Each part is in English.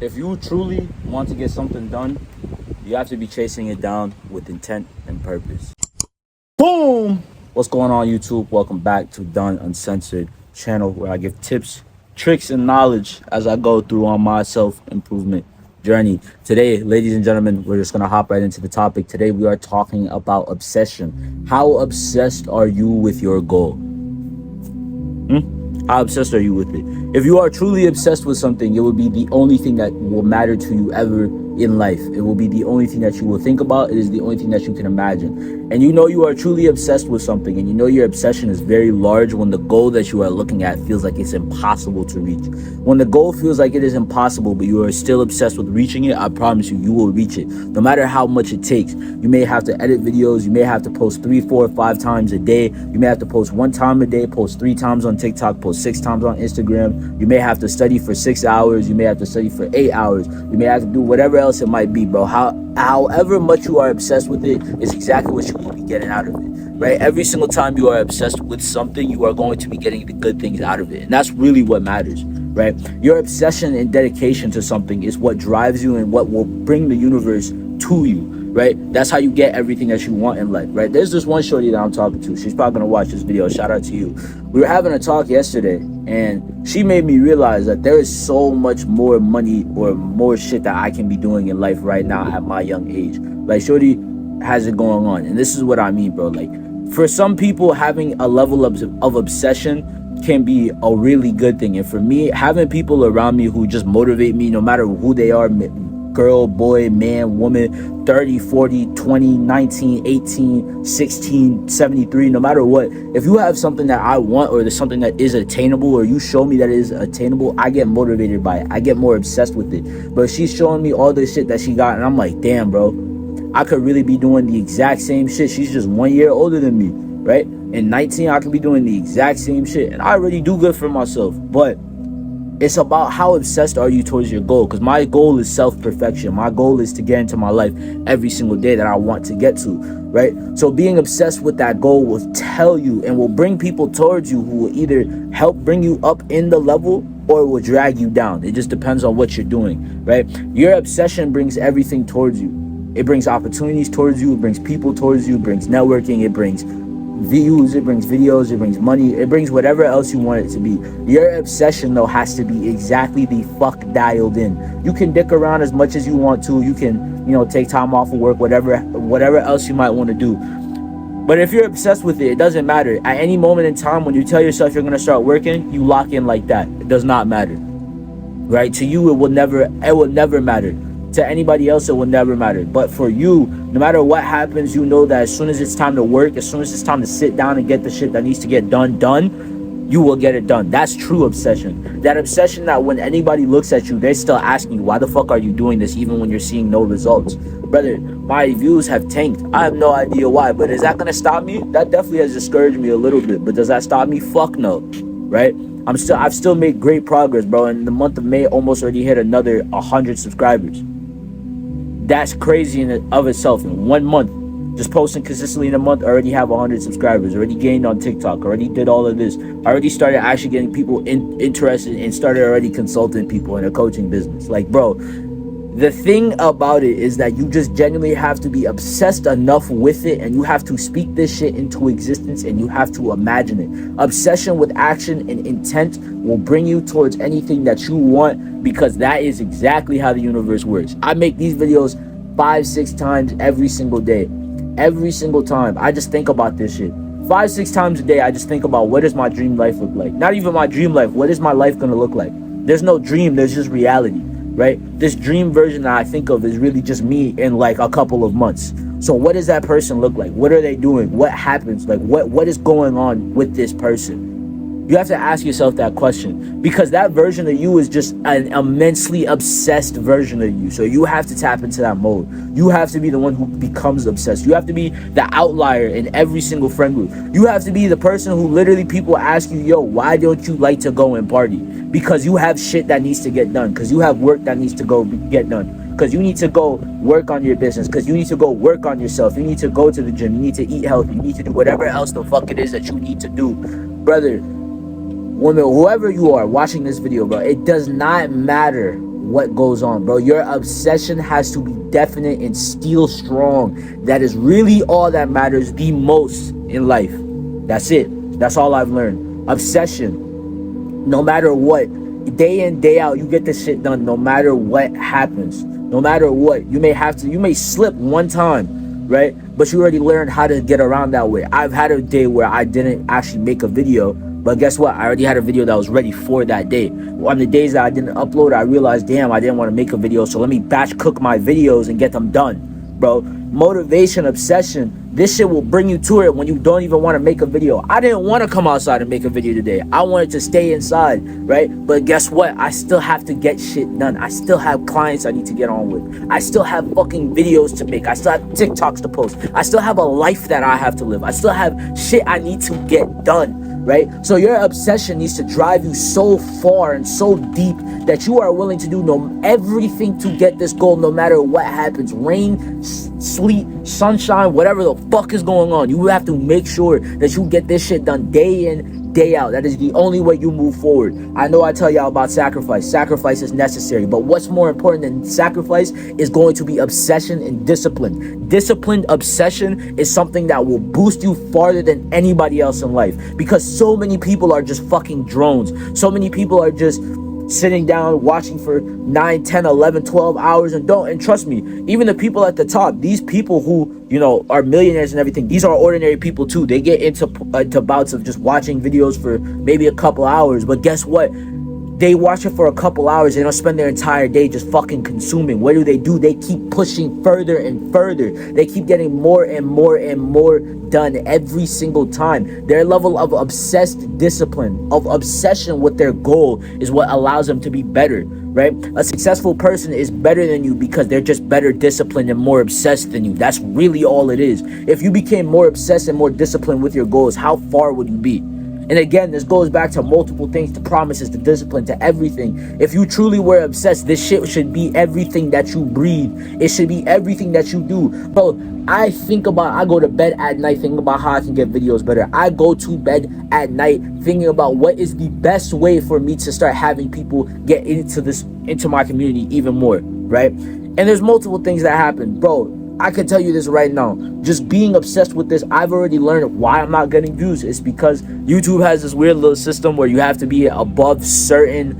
If you truly want to get something done, you have to be chasing it down with intent and purpose. Boom! What's going on, YouTube? Welcome back to Done Uncensored channel, where I give tips, tricks, and knowledge as I go through on my self-improvement journey. Today, ladies and gentlemen, we're just gonna hop right into the topic. Today, we are talking about obsession. How obsessed are you with your goal? How obsessed are you with it? If you are truly obsessed with something, it will be the only thing that will matter to you ever in life. It will be the only thing that you will think about. It is the only thing that you can imagine. And you know you are truly obsessed with something, and you know your obsession is very large when the goal that you are looking at feels like it's impossible to reach. When the goal feels like it is impossible, but you are still obsessed with reaching it, I promise you, you will reach it. No matter how much it takes. You may have to edit videos. You may have to post 3, 4, 5 times a day. You may have to post 1 time a day, post 3 times on TikTok, post 6 times on Instagram. You may have to study for 6 hours. You may have to study for 8 hours. You may have to do whatever else it might be, bro. However much you are obsessed with it is exactly what you will be getting out of it, right? Every single time you are obsessed with something, you are going to be getting the good things out of it. And that's really what matters, right? Your obsession and dedication to something is what drives you and what will bring the universe to you, right? That's how you get everything that you want in life, right? There's this one shorty that I'm talking to. She's probably gonna watch this video. Shout out to you. We were having a talk yesterday, and she made me realize that there is so much more money or more shit that I can be doing in life right now at my young age. Like, shorty has it going on, and this is what I mean, bro. Like, for some people, having a level of obsession can be a really good thing. And for me, having people around me who just motivate me, no matter who they are, girl, boy, man, woman, 30, 40, 20, 19, 18, 16, 73, no matter what, if you have something that I want, or there's something that is attainable, or you show me that it is attainable, I get motivated by it. I get more obsessed with it. But she's showing me all this shit that she got, and I'm like, damn, bro, I could really be doing the exact same shit. She's just 1 year older than me, right? In 19, I could be doing the exact same shit, and I already do good for myself. But it's about how obsessed are you towards your goal, because my goal is self-perfection. My goal is to get into my life every single day that I want to get to, right? So being obsessed with that goal will tell you and will bring people towards you who will either help bring you up in the level or it will drag you down. It just depends on what you're doing, right? Your obsession brings everything towards you. It brings opportunities towards you. It brings people towards you. It brings networking. It brings views, it brings videos, it brings money, it brings whatever else you want it to be. Your obsession, though, has to be exactly the fuck dialed in. You can dick around as much as you want to. You can, take time off of work, whatever else you might want to do. But if you're obsessed with it, it doesn't matter. At any moment in time, when you tell yourself you're going to start working, you lock in like that. It does not matter, right? To you, it will never matter. To anybody else, it will never matter. But for you, no matter what happens, you know that as soon as it's time to work, as soon as it's time to sit down and get the shit that needs to get done, you will get it done. That's true obsession. That obsession that when anybody looks at you, they're still asking you, why the fuck are you doing this, even when you're seeing no results? Brother, my views have tanked. I have no idea why, but is that gonna stop me? That definitely has discouraged me a little bit, but does that stop me? Fuck no, right? I've still made great progress, bro. In the month of May, almost already hit another 100 subscribers. That's crazy in and of itself. In 1 month, just posting consistently in a month, I already have 100 subscribers, already gained on TikTok, already did all of this. I already started actually getting people interested and started already consulting people in a coaching business. Like, bro, the thing about it is that you just genuinely have to be obsessed enough with it, and you have to speak this shit into existence, and you have to imagine it. Obsession with action and intent will bring you towards anything that you want, because that is exactly how the universe works. I make these videos 5, 6 times every single day. Every single time. I just think about this shit. 5, 6 times a day, I just think about, what does my dream life look like? Not even my dream life. What is my life going to look like? There's no dream. There's just reality, right? This dream version that I think of is really just me in like a couple of months. So what does that person look like? What are they doing? What happens? Like, what is going on with this person? You have to ask yourself that question, because that version of you is just an immensely obsessed version of you. So you have to tap into that mode. You have to be the one who becomes obsessed. You have to be the outlier in every single friend group. You have to be the person who literally people ask you, yo, why don't you like to go and party? Because you have shit that needs to get done. Because you have work that needs to go get done. Because you need to go work on your business. Because you need to go work on yourself. You need to go to the gym. You need to eat healthy. You need to do whatever else the fuck it is that you need to do. Brother, woman, whoever you are watching this video, bro, it does not matter what goes on, bro. Your obsession has to be definite and still strong. That is really all that matters the most in life. That's it. That's all I've learned. Obsession, no matter what, day in, day out, you get this shit done no matter what happens. No matter what. You may slip one time, right? But you already learned how to get around that way. I've had a day where I didn't actually make a video, but guess what? I already had a video that was ready for that day. On the days that I didn't upload, I realized, damn, I didn't want to make a video, so let me batch cook my videos and get them done, bro. Motivation, obsession, this shit will bring you to it when you don't even want to make a video. I didn't want to come outside and make a video today. I wanted to stay inside, right? But guess what? I still have to get shit done. I still have clients I need to get on with. I still have fucking videos to make. I still have TikToks to post. I still have a life that I have to live. I still have shit I need to get done, right? So your obsession needs to drive you so far and so deep that you are willing to do everything to get this goal, no matter what happens. Rain, sleet, sunshine, whatever the fuck is going on. You have to make sure that you get this shit done day in, day out. That is the only way you move forward. I know I tell y'all about sacrifice. Sacrifice is necessary, but what's more important than sacrifice is going to be obsession and discipline. Disciplined obsession is something that will boost you farther than anybody else in life, because so many people are just fucking drones. So many people are just sitting down watching for 9, 10, 11, 12 hours and trust me, even the people at the top, these people who, you know, are millionaires and everything, these are ordinary people too. They get into bouts of just watching videos for maybe a couple hours, but guess what? They watch it for a couple hours. They don't spend their entire day just fucking consuming. What do? They keep pushing further and further. They keep getting more and more and more done every single time. Their level of obsessed discipline, of obsession with their goal, is what allows them to be better, right? A successful person is better than you because they're just better disciplined and more obsessed than you. That's really all it is. If you became more obsessed and more disciplined with your goals, how far would you be? And again, this goes back to multiple things, to promises, to discipline, to everything. If you truly were obsessed, this shit should be everything that you breathe. It should be everything that you do. Bro, I go to bed at night thinking about how I can get videos better. I go to bed at night thinking about what is the best way for me to start having people get into my community even more, right? And there's multiple things that happen. Bro, I can tell you this right now. Just being obsessed with this, I've already learned why I'm not getting views. It's because YouTube has this weird little system where you have to be above a certain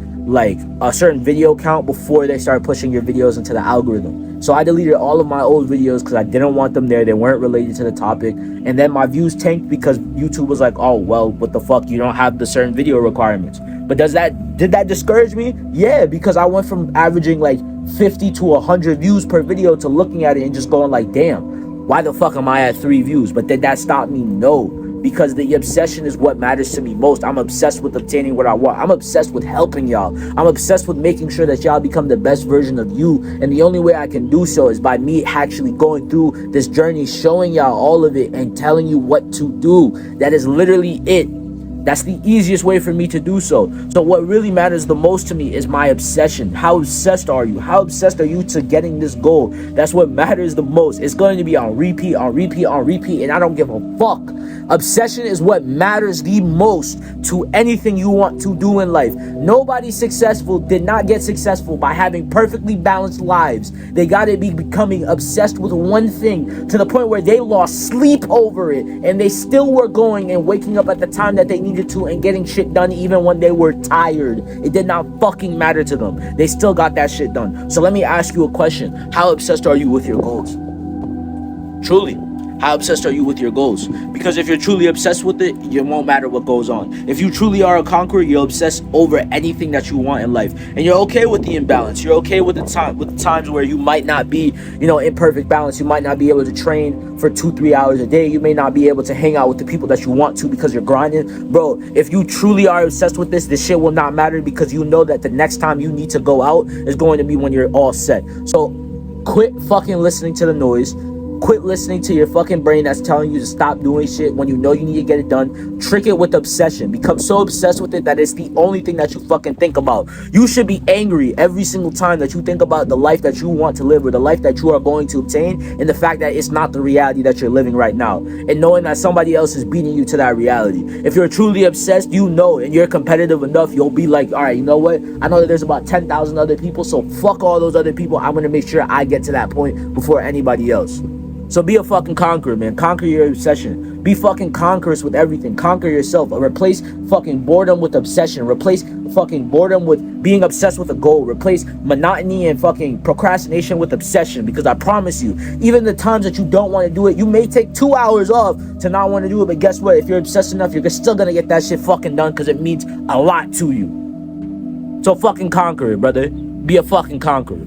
video count before they start pushing your videos into the algorithm. So I deleted all of my old videos because I didn't want them there. They weren't related to the topic. And then my views tanked because YouTube was like, oh, well, what the fuck? You don't have the certain video requirements. But did that discourage me? Yeah, because I went from averaging like 50 to 100 views per video to looking at it and just going like, damn, why the fuck am I at 3 views? But did that stop me? No, because the obsession is what matters to me most. I'm obsessed with obtaining what I want. I'm obsessed with helping y'all. I'm obsessed with making sure that y'all become the best version of you. And the only way I can do so is by me actually going through this journey, showing y'all all of it and telling you what to do. That is literally it. That's the easiest way for me to do so. So what really matters the most to me is my obsession. How obsessed are you? How obsessed are you to getting this goal? That's what matters the most. It's going to be on repeat, on repeat, on repeat, and I don't give a fuck. Obsession is what matters the most to anything you want to do in life. Nobody successful did not get successful by having perfectly balanced lives. They got to be becoming obsessed with one thing to the point where they lost sleep over it, and they still were going and waking up at the time that they needed to and getting shit done even when they were tired. It did not fucking matter to them. They still got that shit done. So let me ask you a question. How obsessed are you with your goals? Truly. How obsessed are you with your goals? Because if you're truly obsessed with it, it won't matter what goes on. If you truly are a conqueror, you'll obsess over anything that you want in life. And you're okay with the imbalance. You're okay with the times where you might not be, in perfect balance. You might not be able to train for 2-3 hours a day. You may not be able to hang out with the people that you want to because you're grinding. Bro, if you truly are obsessed with this shit will not matter, because you know that the next time you need to go out is going to be when you're all set. So quit fucking listening to the noise. Quit listening to your fucking brain that's telling you to stop doing shit when you know you need to get it done. Trick it with obsession. Become so obsessed with it that it's the only thing that you fucking think about. You should be angry every single time that you think about the life that you want to live or the life that you are going to obtain, and the fact that it's not the reality that you're living right now, and knowing that somebody else is beating you to that reality. If you're truly obsessed, you know, and you're competitive enough, you'll be like, all right, you know what? I know that there's about 10,000 other people, so fuck all those other people. I'm gonna make sure I get to that point before anybody else. So be a fucking conqueror, man. Conquer your obsession. Be fucking conquerors with everything. Conquer yourself. Replace fucking boredom with obsession. Replace fucking boredom with being obsessed with a goal. Replace monotony and fucking procrastination with obsession. Because I promise you, even the times that you don't want to do it, you may take 2 hours off to not want to do it, but guess what? If you're obsessed enough, you're still gonna get that shit fucking done because it means a lot to you. So fucking conquer it, brother. Be a fucking conqueror.